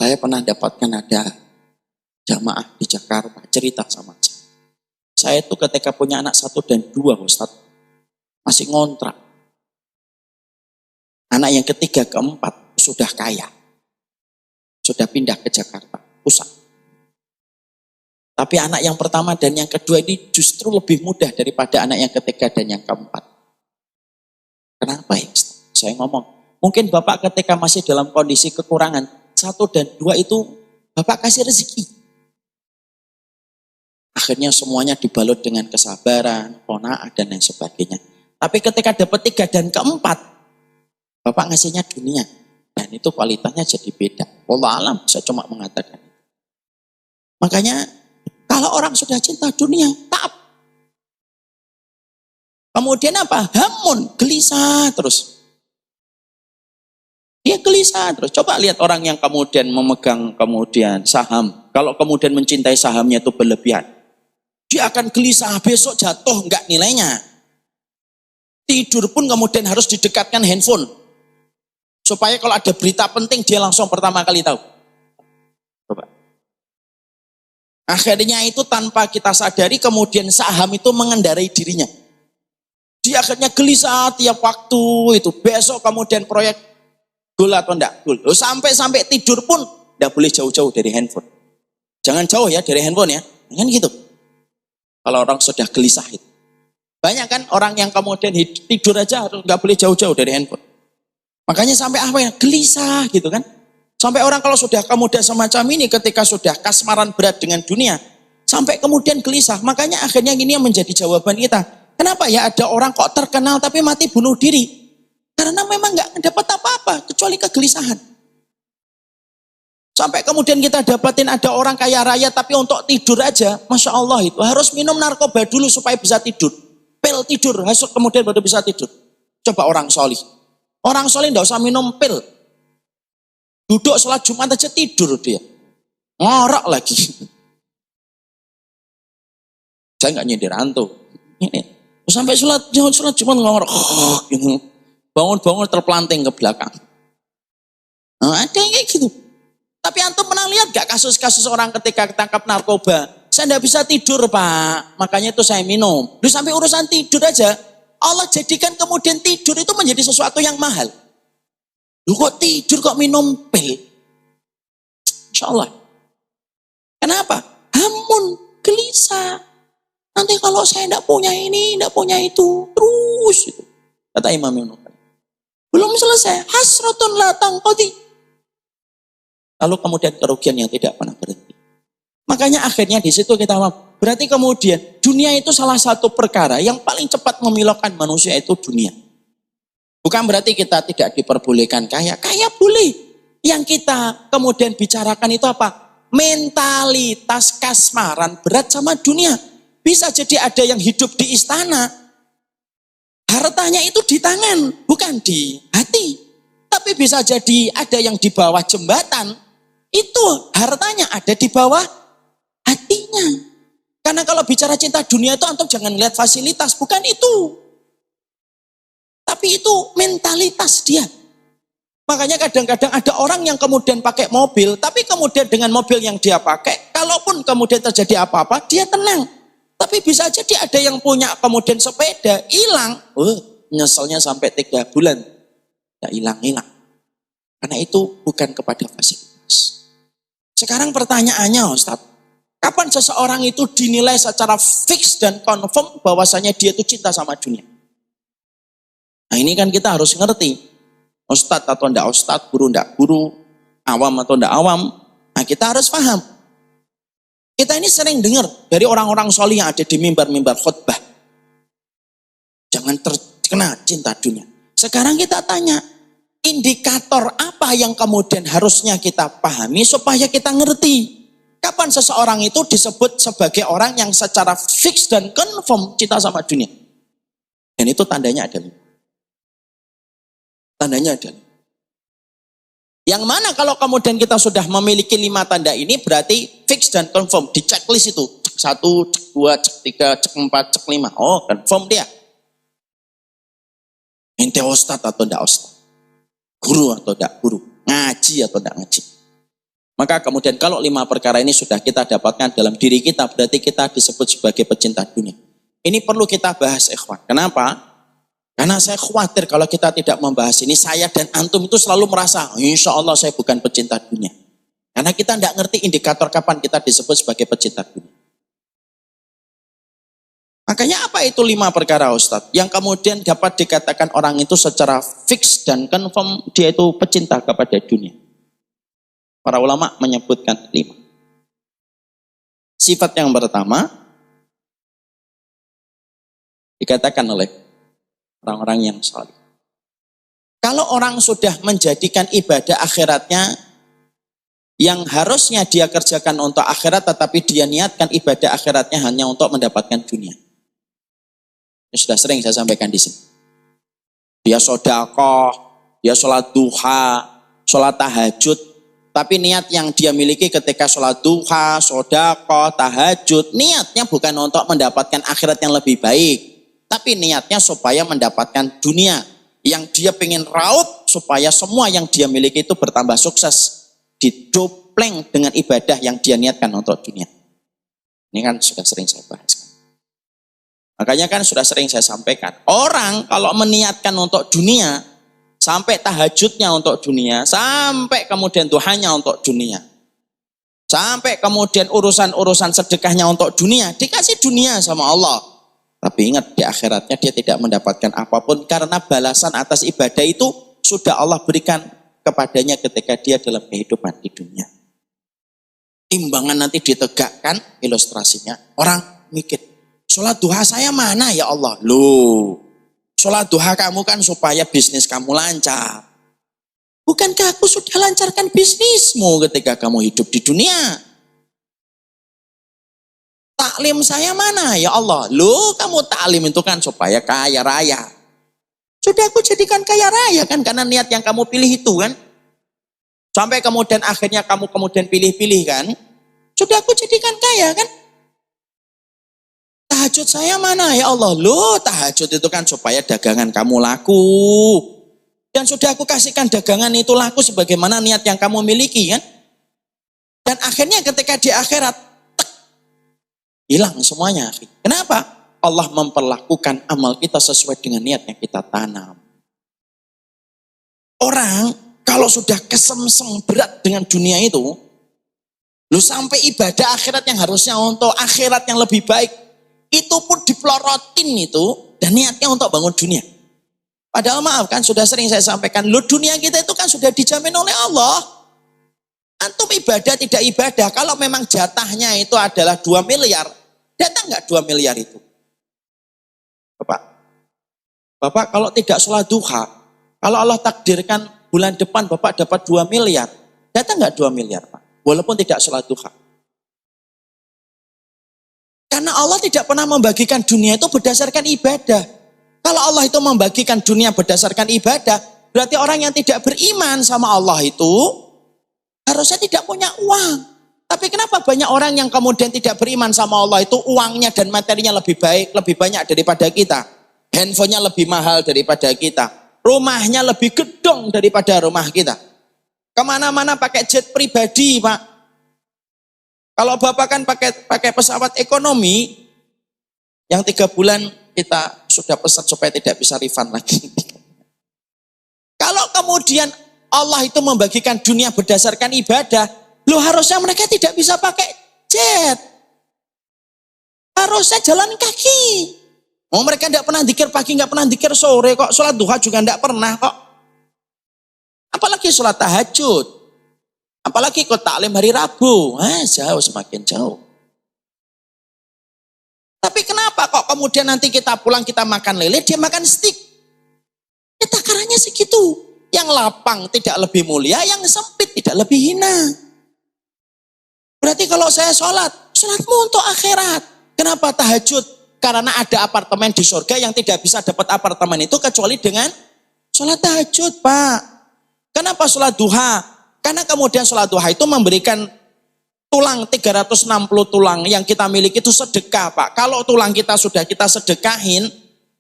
Saya pernah dapatkan ada jamaah di Jakarta cerita sama saya. Saya itu ketika punya anak 1 dan 2, Ustaz, masih ngontrak. Anak yang ketiga, keempat sudah kaya. Sudah pindah ke Jakarta Pusat. Tapi anak yang pertama dan yang kedua ini justru lebih mudah daripada anak yang ketiga dan yang keempat. Kenapa ya? Saya ngomong, mungkin Bapak ketika masih dalam kondisi kekurangan 1 dan 2 itu Bapak kasih rezeki. Akhirnya semuanya dibalut dengan kesabaran, qanaah dan lain sebagainya. Tapi ketika dapat 3 dan keempat, Bapak ngasihnya dunia. Dan itu kualitasnya jadi beda. Wallah alam, saya cuma mengatakan. Makanya kalau orang sudah cinta dunia, taat. Kemudian apa? Hamun, gelisah terus. Dia gelisah terus. Coba lihat orang yang kemudian memegang kemudian saham. Kalau kemudian mencintai sahamnya itu berlebihan. Dia akan gelisah, besok jatuh enggak nilainya. Tidur pun kemudian harus didekatkan handphone. Supaya kalau ada berita penting dia langsung pertama kali tahu. Coba. Akhirnya itu tanpa kita sadari kemudian saham itu mengendarai dirinya. Dia akhirnya gelisah tiap waktu itu. Besok kemudian proyek gol atau enggak gol. Sampai tidur pun enggak boleh jauh-jauh dari handphone. Jangan jauh ya dari handphone ya. Kan gitu. Kalau orang sudah gelisah itu. Banyak kan orang yang kemudian tidur aja enggak boleh jauh-jauh dari handphone. Makanya sampai apa ya? Gelisah gitu kan. Sampai orang kalau sudah kemudian semacam ini ketika sudah kasmaran berat dengan dunia. Sampai kemudian gelisah. Makanya akhirnya ini yang menjadi jawaban kita. Kenapa ya ada orang kok terkenal tapi mati bunuh diri? Karena memang nggak dapat apa-apa kecuali kegelisahan. Sampai kemudian kita dapatin ada orang kaya raya tapi untuk tidur aja, Masya Allah itu harus minum narkoba dulu supaya bisa tidur. Pil tidur, hasut kemudian baru bisa tidur. Coba orang solih. Orang solih nggak usah minum pil. Duduk sholat Jumat aja tidur dia. Ngorok lagi. Saya nggak nyindir antum. Ini. Sampai sholat Jumat ngorok. Bangun-bangun terpelanting ke belakang. Nah, ada yang kayak gitu. Tapi antum pernah lihat gak kasus-kasus orang ketika ketangkap narkoba? Saya nggak bisa tidur Pak. Makanya itu saya minum. Terus sampai urusan tidur aja. Allah jadikan kemudian tidur itu menjadi sesuatu yang mahal. Lu kok tidur kok minum pil? Insya Allah. Kenapa? Hamun, gelisah. Nanti kalau saya tidak punya ini, tidak punya itu, terus itu. Kata Imam Ibnu Qayyim. Belum selesai, hasratun la tanqadi. Lalu kemudian kerugian yang tidak pernah berhenti. Makanya akhirnya di situ kita berarti kemudian dunia itu salah satu perkara yang paling cepat memilaukan manusia itu dunia. Bukan berarti kita tidak diperbolehkan kaya. Kaya boleh. Yang kita kemudian bicarakan itu apa? Mentalitas kasmaran berat sama dunia. Bisa jadi ada yang hidup di istana. Hartanya itu di tangan, bukan di hati. Tapi bisa jadi ada yang di bawah jembatan. Itu hartanya ada di bawah hatinya. Karena kalau bicara cinta dunia itu antum jangan lihat fasilitas, bukan itu. Tapi itu mentalitas dia. Makanya kadang-kadang ada orang yang kemudian pakai mobil, tapi kemudian dengan mobil yang dia pakai, kalaupun kemudian terjadi apa-apa, dia tenang. Tapi bisa jadi ada yang punya kemudian sepeda, hilang. Nyeselnya sampai 3 bulan. Tidak hilang-hilang. Karena itu bukan kepada fasilitas. Sekarang pertanyaannya Ustaz, kapan seseorang itu dinilai secara fix dan confirm bahwasanya dia itu cinta sama dunia? Nah ini kan kita harus ngerti. Ustadz atau enggak ustadz, guru enggak guru, awam atau enggak awam. Nah kita harus paham. Kita ini sering dengar dari orang-orang solih yang ada di mimbar-mimbar khutbah. Jangan terkena cinta dunia. Sekarang kita tanya, indikator apa yang kemudian harusnya kita pahami supaya kita ngerti. Kapan seseorang itu disebut sebagai orang yang secara fix dan confirm cinta sama dunia. Dan itu tandanya ada. Tandanya ada. Yang mana kalau kemudian kita sudah memiliki 5 tanda ini berarti fix dan confirm. Di checklist itu. Cek 1, cek 2, cek 3, cek 4, cek 5. Oh confirm dia. Ente ustadz atau enggak ustadz. Guru atau enggak guru. Ngaji atau enggak ngaji. Maka kemudian kalau 5 perkara ini sudah kita dapatkan dalam diri kita, berarti kita disebut sebagai pecinta dunia. Ini perlu kita bahas, ikhwan. Kenapa? Karena saya khawatir kalau kita tidak membahas ini, saya dan antum itu selalu merasa, insya Allah saya bukan pecinta dunia. Karena kita tidak ngerti indikator kapan kita disebut sebagai pecinta dunia. Makanya apa itu 5 perkara Ustadz? Yang kemudian dapat dikatakan orang itu secara fix dan confirm dia itu pecinta kepada dunia. Para ulama menyebutkan 5. Sifat yang pertama dikatakan oleh orang-orang yang saleh. Kalau orang sudah menjadikan ibadah akhiratnya yang harusnya dia kerjakan untuk akhirat, tetapi dia niatkan ibadah akhiratnya hanya untuk mendapatkan dunia. Ini sudah sering saya sampaikan di sini. Dia sedekah, dia sholat duha, sholat tahajud, tapi niat yang dia miliki ketika sholat duha, sedekah, tahajud, niatnya bukan untuk mendapatkan akhirat yang lebih baik, tapi niatnya supaya mendapatkan dunia yang dia pengen raup, supaya semua yang dia miliki itu bertambah sukses, didopleng dengan ibadah yang dia niatkan untuk dunia. Ini kan sudah sering saya bahas. Makanya kan sudah sering saya sampaikan, orang kalau meniatkan untuk dunia, sampai tahajudnya untuk dunia, sampai kemudian duhanya untuk dunia, sampai kemudian urusan-urusan sedekahnya untuk dunia, dikasih dunia sama Allah. Tapi ingat, di akhiratnya dia tidak mendapatkan apapun, karena balasan atas ibadah itu sudah Allah berikan kepadanya ketika dia dalam kehidupan di dunia. Timbangan nanti ditegakkan, ilustrasinya, orang mikir, sholat duha saya mana ya Allah? Loh, sholat duha kamu kan supaya bisnis kamu lancar. Bukankah aku sudah lancarkan bisnismu ketika kamu hidup di dunia? Taklim saya mana ya Allah? Loh, kamu taklim itu kan supaya kaya raya. Sudah aku jadikan kaya raya kan, karena niat yang kamu pilih itu kan. Sampai kemudian akhirnya kamu kemudian pilih-pilih kan. Sudah aku jadikan kaya kan. Tahajud saya mana ya Allah? Loh, tahajud itu kan supaya dagangan kamu laku. Dan sudah aku kasihkan dagangan itu laku sebagaimana niat yang kamu miliki kan. Dan akhirnya ketika di akhirat, hilang semuanya. Kenapa? Allah memperlakukan amal kita sesuai dengan niat yang kita tanam. Orang kalau sudah kesemsem berat dengan dunia itu, lu sampai ibadah akhirat yang harusnya untuk akhirat yang lebih baik, itu pun dipelorotin itu, dan niatnya untuk bangun dunia. Padahal maaf kan, sudah sering saya sampaikan, lu dunia kita itu kan sudah dijamin oleh Allah. Antum ibadah tidak ibadah, kalau memang jatahnya itu adalah 2 miliar, datang nggak 2 miliar itu? Bapak kalau tidak sholat duha, kalau Allah takdirkan bulan depan Bapak dapat 2 miliar, datang nggak 2 miliar Pak? Walaupun tidak sholat duha. Karena Allah tidak pernah membagikan dunia itu berdasarkan ibadah. Kalau Allah itu membagikan dunia berdasarkan ibadah, berarti orang yang tidak beriman sama Allah itu harusnya tidak punya uang. Tapi kenapa banyak orang yang kemudian tidak beriman sama Allah itu uangnya dan materinya lebih baik, lebih banyak daripada kita. Handphonenya lebih mahal daripada kita. Rumahnya lebih gedong daripada rumah kita. Kemana-mana pakai jet pribadi Pak. Kalau Bapak kan pakai pesawat ekonomi, yang 3 bulan kita sudah pesan supaya tidak bisa refund lagi. Kalau kemudian Allah itu membagikan dunia berdasarkan ibadah, loh harusnya mereka tidak bisa pakai jet. Harusnya jalan kaki. Oh, mereka tidak pernah zikir pagi, nggak pernah zikir sore kok. Sholat duha juga tidak pernah kok. Apalagi sholat tahajud. Apalagi ikut taklim hari Rabu. Jauh, semakin jauh. Tapi kenapa kok kemudian nanti kita pulang kita makan lele, dia makan steak? Ya takarannya segitu. Yang lapang tidak lebih mulia, yang sempit tidak lebih hina. Berarti kalau saya sholatmu untuk akhirat. Kenapa tahajud? Karena ada apartemen di surga yang tidak bisa dapat apartemen itu kecuali dengan sholat tahajud Pak. Kenapa sholat duha? Karena kemudian sholat duha itu memberikan tulang 360 tulang yang kita miliki itu sedekah Pak. Kalau tulang kita sudah kita sedekahin,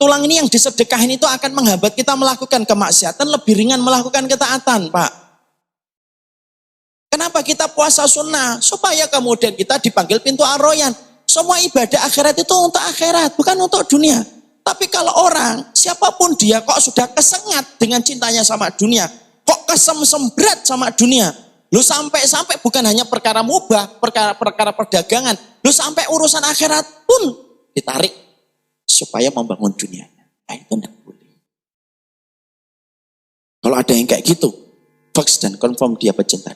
tulang ini yang disedekahin itu akan menghambat kita melakukan kemaksiatan, lebih ringan melakukan ketaatan Pak. Kenapa Kenapa kita puasa sunnah? Supaya kemudian kita dipanggil pintu ar-Rayyan. Semua ibadah akhirat itu untuk akhirat, bukan untuk dunia. Tapi kalau orang, siapapun dia kok sudah kesengat dengan cintanya sama dunia, kok kesemsem berat sama dunia, lu sampai bukan hanya perkara mubah, perkara perdagangan, lu sampai urusan akhirat pun ditarik supaya membangun dunianya. Nah, itu enggak boleh. Kalau ada yang kayak gitu, fox dan confirm dia pecinta.